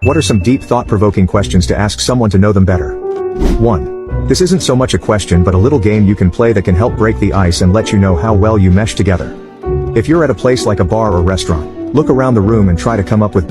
What are some deep thought-provoking questions to ask someone to know them better? 1. This isn't so much a question but a little game you can play that can help break the ice and let you know how well you mesh together. If you're at a place like a bar or restaurant, look around the room and try to come up with